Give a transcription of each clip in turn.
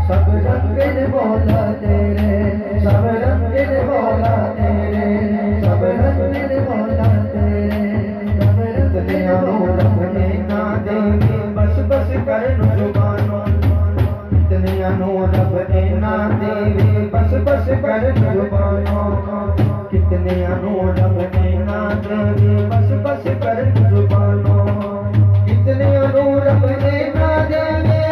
सब रंग मौला तेरे, सब रंग मौला तेरे, सब रंग मौला तेरे, सब रंग रब ने ना देंगे बस बस करन जुबानों, इतने रब ने ना देंगे बस बस करन जुबानों, कितने रब ने ना देंगे बस बस करन जुबानों, कितने रब ने ना देंगे,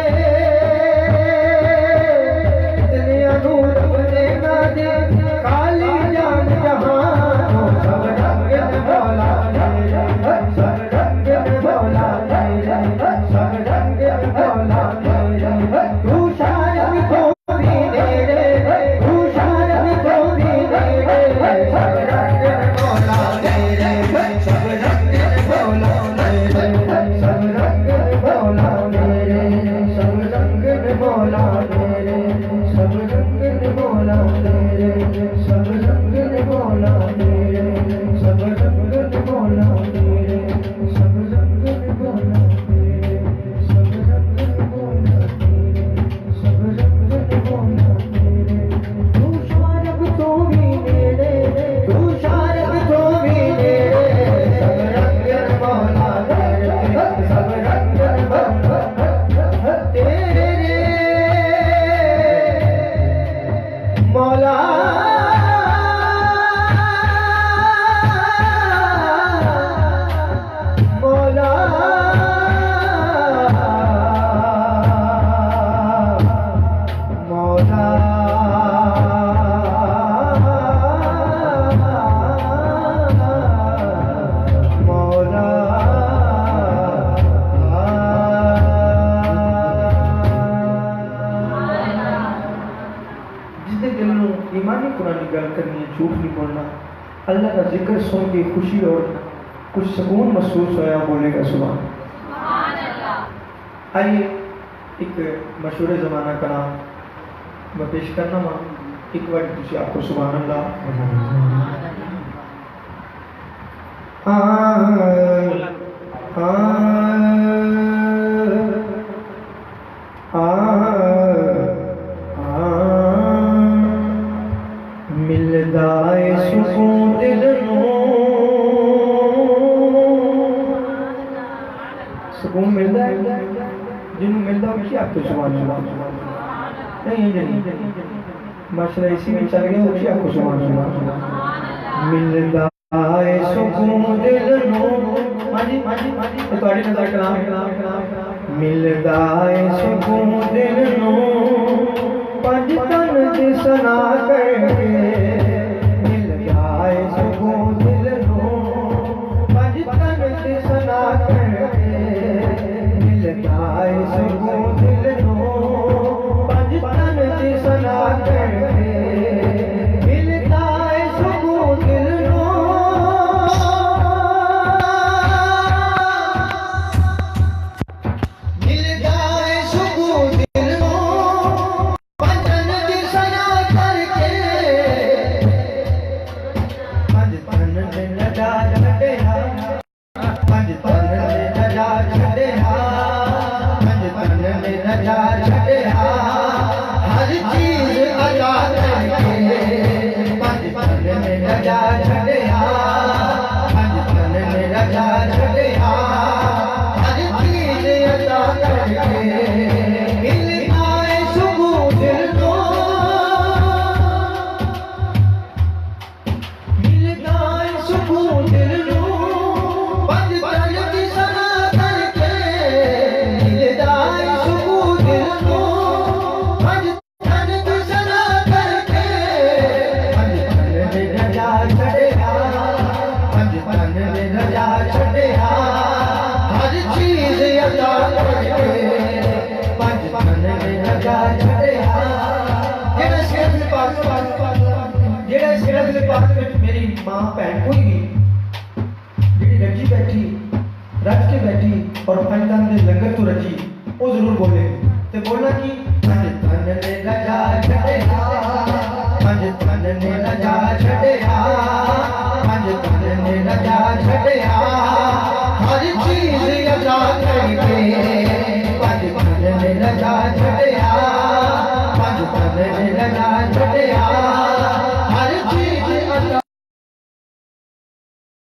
कितने रब ने ना देंगे काली जान जहां, सब रंग मौला तेरे, सब रंग मौला तेरे, सब रंग मौला तेरे, तू शायद तो भी तेरे, तू शायद तो भी तेरे, सब रंग मौला तेरे, सब रंग मौला तेरे, सब रंग मौला तेरे, सब रंग मौला तेरे, सब रंग मौला तेरे, सब रंग मौला तेरे, सब रंग मौला तेरे, सब रंग मौला तेरे, सब रंग मौला तेरे, सब रंग मौला तेरे, तू शायद तो भी मेरे, तू शायद तो भी मेरे, सब रंग मौला तेरे, सब रंग मौला तेरे मौला मौला मौला मौला जिसने दिल में ईमानी कुरानी गल करनी है, झूठ नहीं बोलना, अल्लाह का जिक्र सुन के खुशी और कुछ सुकून महसूस होया, बोलेगा सुभान अल्लाह। आइए एक मशहूर ज़माना कलाम मैं पेश करना वा, एक बार तुझे आपको सुभान अल्लाह। मिलदा है सुकून दिल नूं, सुकून मिलता है जिन्होंने मिलता है कि आपको सुभान अल्लाह नहीं नहीं माशाल्लाह इसी में चल गया उसी आपको सुभान अल्लाह। मिलदा है सुकून दिल नूं, हाजी हाजी हाजी तो थोड़ी नजर कलाम, मिलदा है सुकून दिल नूं पंज तन दी सना करके, मिलदा है सुकून दिल नूं पंज तन दी सना करके, मिलदा है सुकून दिल नूं पंज तन दी सना करके, मिलदा है सुकून दिल नूं, मिलदा है सुकून दिल नूं पंज तन दी सना करके, पंज तन ने लगा छड़िया, पंज तन ने लगा छड़िया, पंज तन ने लगा छड़िया, हर चीज अदा करके, पंज तन ने लगा छड़िया, पंज तन ने लगा छड़िया, हर चीज अदा करके, मिलदा है सुकून दिल नूं, मिलदा है सुकून दिल नूं पंज तन दी सना करके, मिलदा है सुकून दिल नूं पंज तन दी सना करके, पंज तन ने लगा छड़िया, पंज तन ने लगा छड़िया, हर चीज अदा करके, पंज तन ने लगा छड़िया। जेड़ा सिरत दे पास, जेड़ा सिरत दे पास विच मेरी मां भैन कोई भी जेड़ी रजी बैठी रज के बैठी और पंज तन दे लंगर तो रजी, वो जरूर बोले ते बोलना कि पंज तन ने लगा छड़िया, पंज तन ने लगा छड़िया, पंज तन ने लगा छड़िया, हर चीज अदा करके, पंज तन ने लगा छड़िया, मारने लगा चढ़िया हर चीज अल्लाह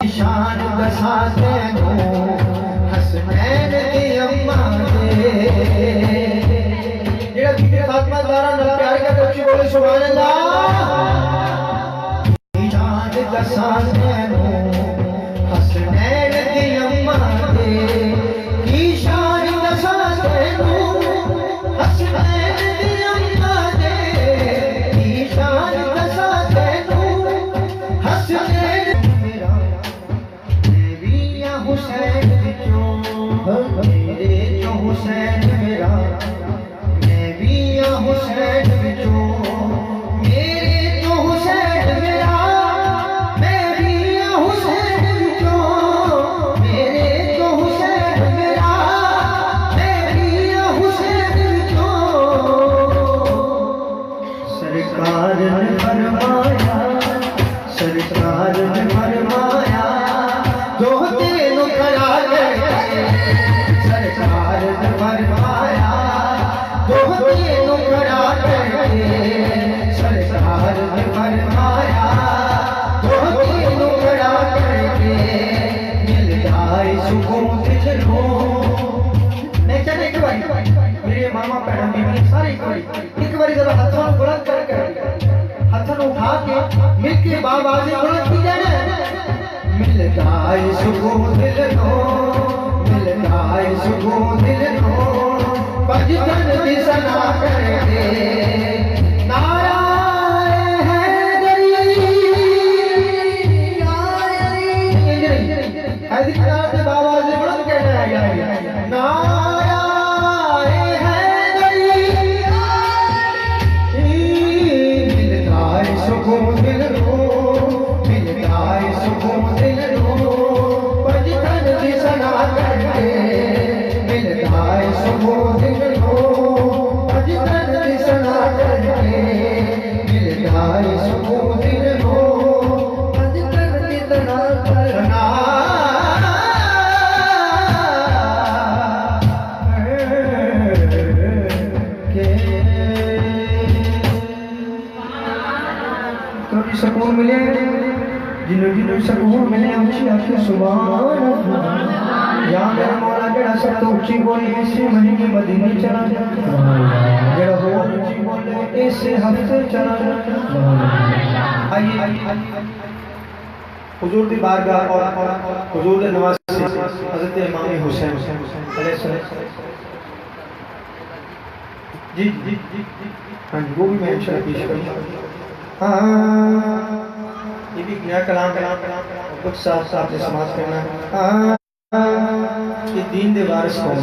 शान दसा तैनू हसनैन दी अम्मा दे जेड़ा जिक्र फातिमा ज़हरा नाल प्यार करके उच्ची बोले सुभान अल्लाह शान दसा तैनू हसनैन दी अम्मा दे की शान दसा तैनू हसनैन दी अम्मा दे की शान दसा तैनू हसनैन मेरा हुसैन जो मेरे जो हुसैन मेरा मैं भी हुसैन जो मेरे जो हुसैन मेरा मैं भी हुसैन जो मेरे जो हुसैन मेरा मैं भी हुसैन जो सरकार ने फरमाया सरकार ने फरमाया जो तेनू खड़ा सरकार ने फरमाया जो तेनू खड़ा सरकार ने फरमाया जो तेनू खड़ा मिल जाए सुकून दिल को मैं चले एक बारी मेरे मामा भैन बीबी सारे एक बारी जरा हाथों को बुलंद करके हाथों को उठा के मिल के बाबाजी बुलंद की जाए मिल जाए सुकून दिल को मिल जाए सुकून दिल को भजन दी सना करके नारा हैदरी ऐसी किताब से बाबा जी बुलंद कहना है नारा हैदरी मिल जाए सुकून दिल को मिल जाए सुकून दिल को भजन दी सना करके मिल जाए सुकून दिल को भजन दी सना करके मिल जाए सुकून दिल को भजन दी सना करना कभी सुकून मिले जिन्हों जिन्हों सुकून मिले ऊंची आंखें सुभान अल्लाह या मेरा मौला जेड़ा सब तो ऊंची बोली इसे महीने मदीने चला जेड़ा हो ऊंची बोले इसे हफ्ते चला आइए हुजूर दी बारगाह और हुजूर दे नवाज से हजरत इमाम हुसैन अलैहिस्सलाम जी जी हां वो भी मैं इंशाअल्लाह पेश करूंगा ये भी नया कलाम कुछ साफ साफ से समाज करना ये दीन दे वारिस कौन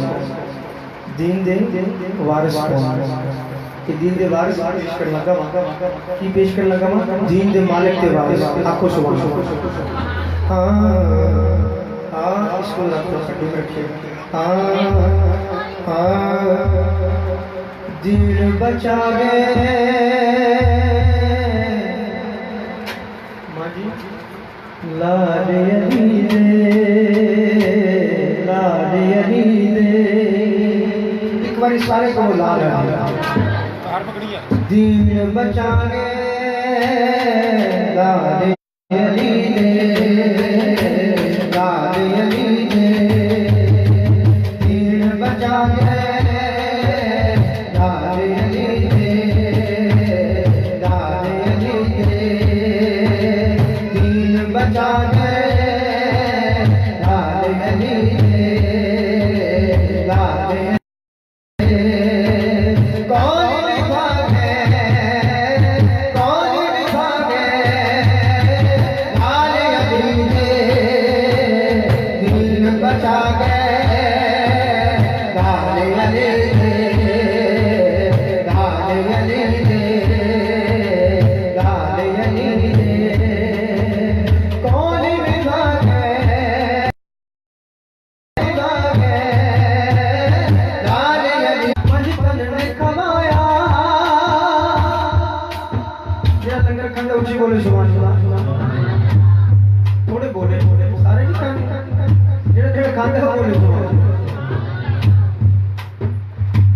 दीन दे वारिस कौन ये दीन दे वारिस पेश कर लगा की पेश कर लगा दीन दे मालिक दे वारिस आंखों सुभान हां इसको लगता खट्टी रखिए हां दिल बचा गए लाडे अली दे एक बार सारे को ला दीन बचा गए लाडे अली दे दीन बचा गए लाडे अली दे दीन बचा गए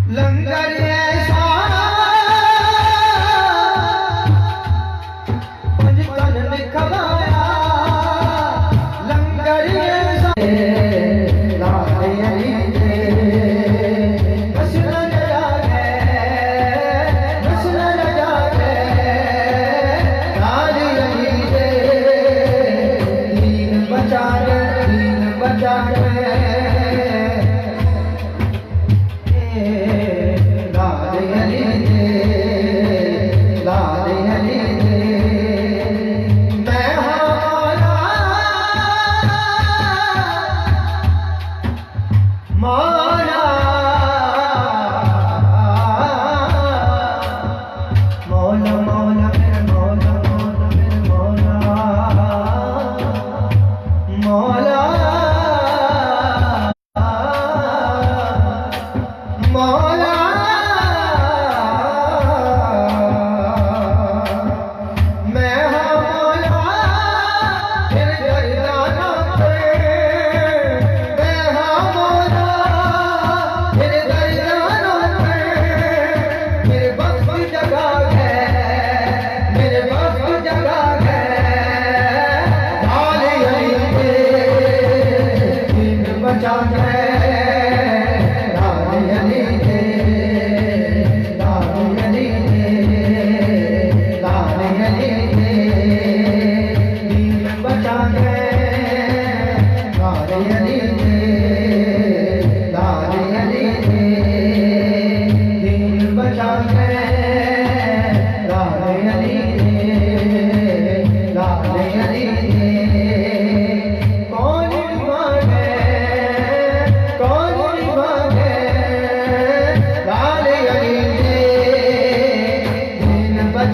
लंगर ऐसा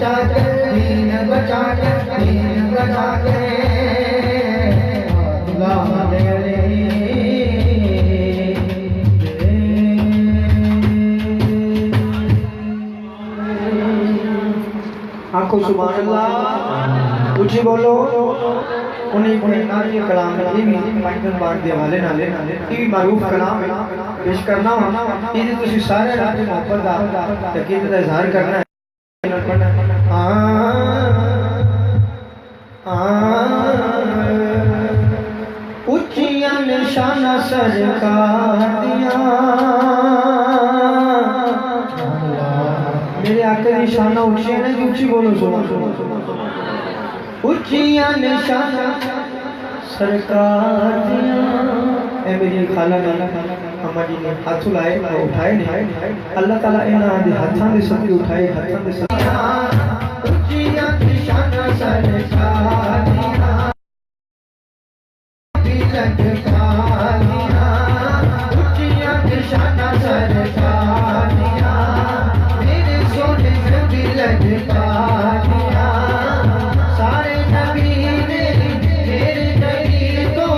बचा के दीन बचा के दीन बचा के अल्लाह मेरे आंखों सुभान अल्लाह ऊंची बोलो। उन्हीं को नारी कलाम ये भी माइकल बांट दे वाले नाले ये भी मारूफ कलाम पेश करना होना ये तो सारे रात मोहब्बत दा यकीन का इजहार करना है। ऊंचियां निशाना सरकार दिया मेरे आके निशाना ऊंची है ना ऊंची बोलो सुनो ऊंचियां निशाना सरकार दिया ए मेरी खाला अम्मा जी ने हाथ लाए उठाए नहीं अल्लाह ताला इन्हां दे हाथां दे सदके उठाए हाथां दे सदके ऊंचियां निशाना सरकार दिया ऊंचियां निशाना सरकार दिया मेरे सोने नबी लटका दिया सारे नबी ने मेरे नबी को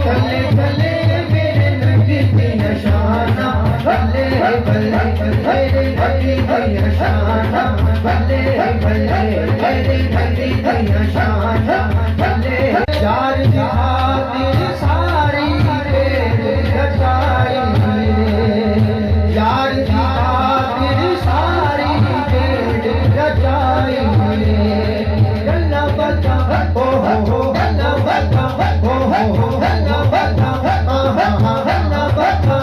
तले तले मेरे नबी की निशाना बल्ले बल्ले मेरे नबी की निशाना बल्ले बल्ले मेरे नबी की निशाना बल्ले चार जहां सारी रचाई यार जहां सारी रचाई गल्ला बता ओ हो गल्ला बता ओ हो गल्ला बता गल्ला बता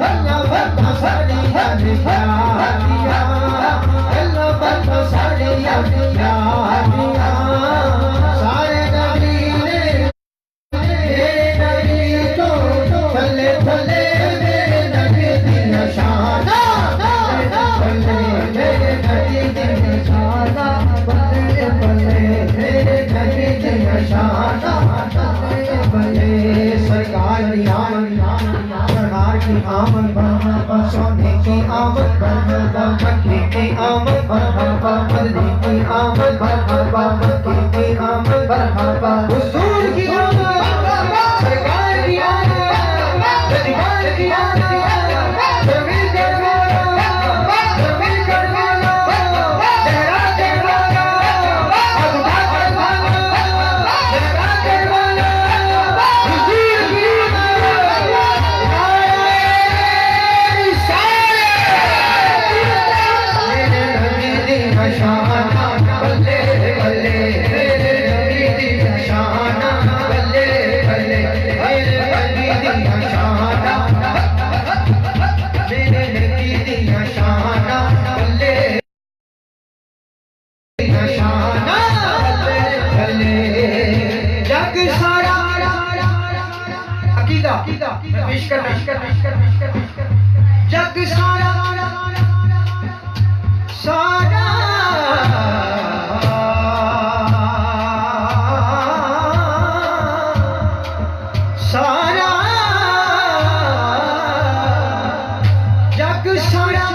गल्ला बता सारी दिया गल्ला बता सारी दिया सारे नबी ने मेरे नबी को थले थले मेरे नबी की निशाना बल्ले मेरे नबी की निशाना बल्ले बल्ले मेरे नबी की निशाना बल्ले सरकार की आमद सोने की आमद मक्की की आमद मदनी की आमद मक्की की आमद हुजूर की आमद सरकार की आमद दरबार की आमद जमीन करवाना जमीन करवाना लहरा करवाना अज़मा करवाना लहरा करवाना हुजूर की मेरे नबी दी निशाना बल्ले बल्ले मेरे नबी दी निशाना बल्ले बल्ले मेरे नबी दी निशाना मेरे नबी दी निशाना बल्ले निशाना बल्ले बल्ले जग सारा अकीदा पेश कर जग सारा सारा सारा जग सारा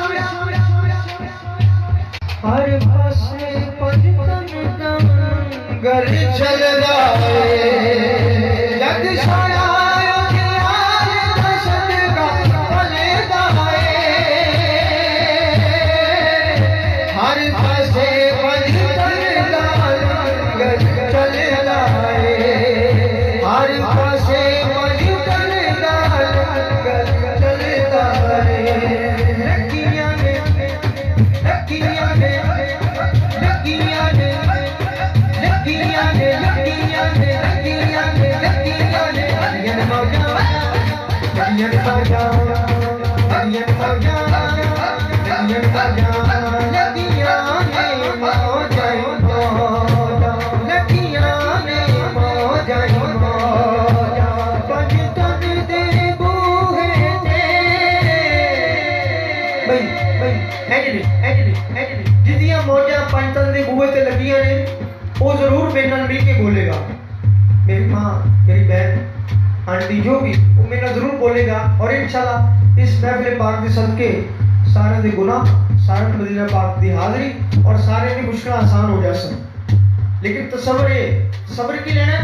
हर पासे घर चल जाए जग सारा हर पासे चले जाए हर पासे चले जाए लकियां ने लकियां ने लकियां ने लकियां ने लकियां ने लकियां ने लकियां ने अलियन मौजा अलियन मौजा अलियन मौजा अलियन मौजा लकियां ने मौजा लकियां ने मौजा पंज तन दे बूहे ते जिदियां मौजा पंज तन दे बूहे ते लगियां ने वो जरूर मेरे नाल मिल के बोलेगा। मेरी माँ मेरी बहन आंटी जो भी वो मेरा जरूर बोलेगा और इंशाल्लाह इस महफिल पाक के सदके सारे दे गुनाह सारे मदीना पाक दी हाज़री और सारे दी मुश्किल आसान हो जासन। लेकिन तसव्वुर की लेना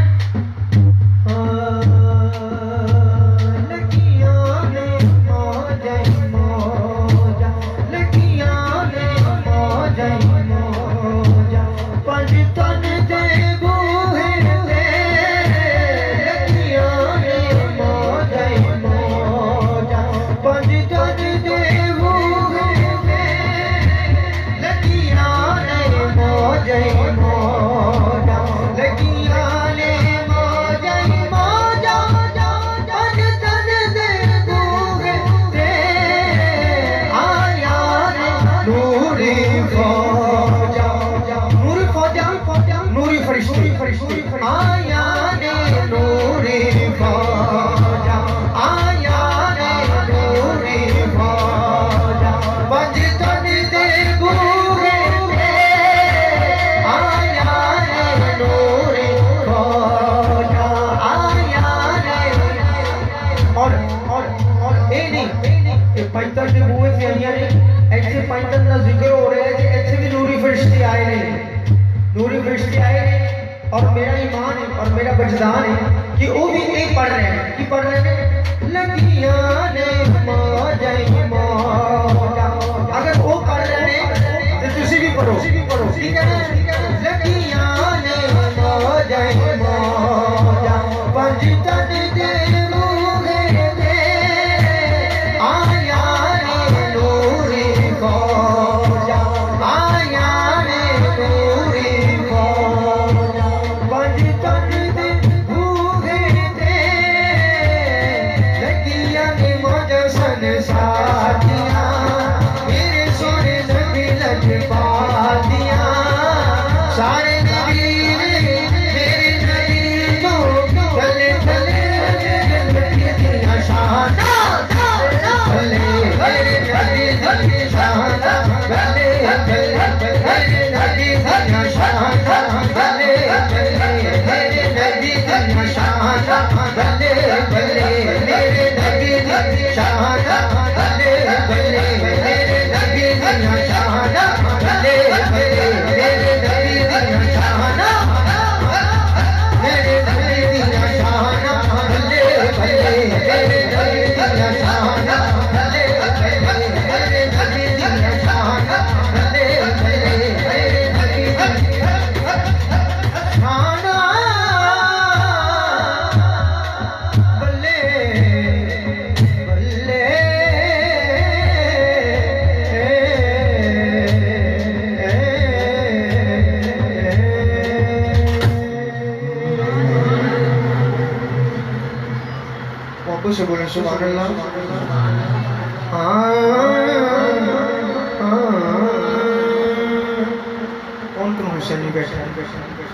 पैंतर के बुए से आइया ने ऐसे पैंतर का जिक्र हो रहा है कि ऐसे भी नूरी फरिश्ते आए ने, नूरी फरिश्ते आए ने। और मेरा ईमान है और मेरा वजदान है कि वो भी एक पढ़ रहे हैं कि पढ़ रहे हैं लगियां ने मौजा मौजा। अगर वो पढ़ रहे हैं तो तुसी भी पढ़ो, ठीक है ना? लगियां ने मौजा मौजा पंजतन दे से बोले सुभान अल्लाह। कौन कौन हुसैनी बैठे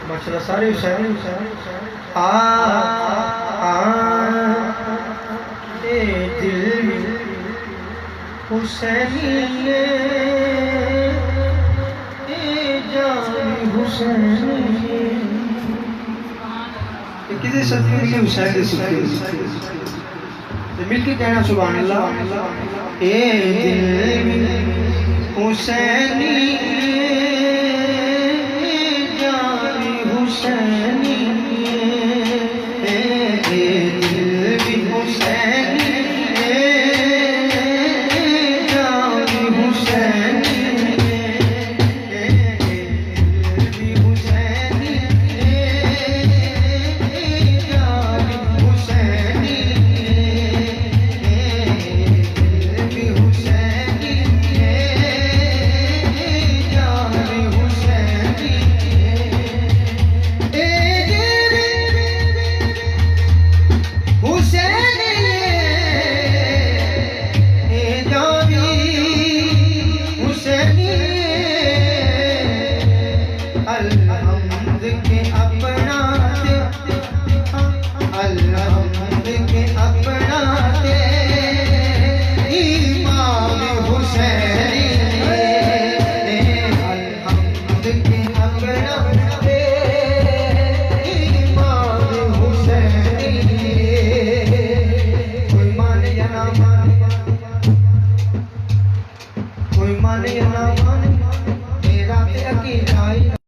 माशाल्लाह, सारे हुसैनी दिल हुसैनी हुसैनी किसी सदके के हुसैन से मिलके कहना सुभान अल्लाह। ए दिल हुसैनी जानी हुसैनी, ए दिल हुसैनी जानी हुसैनी, की जाई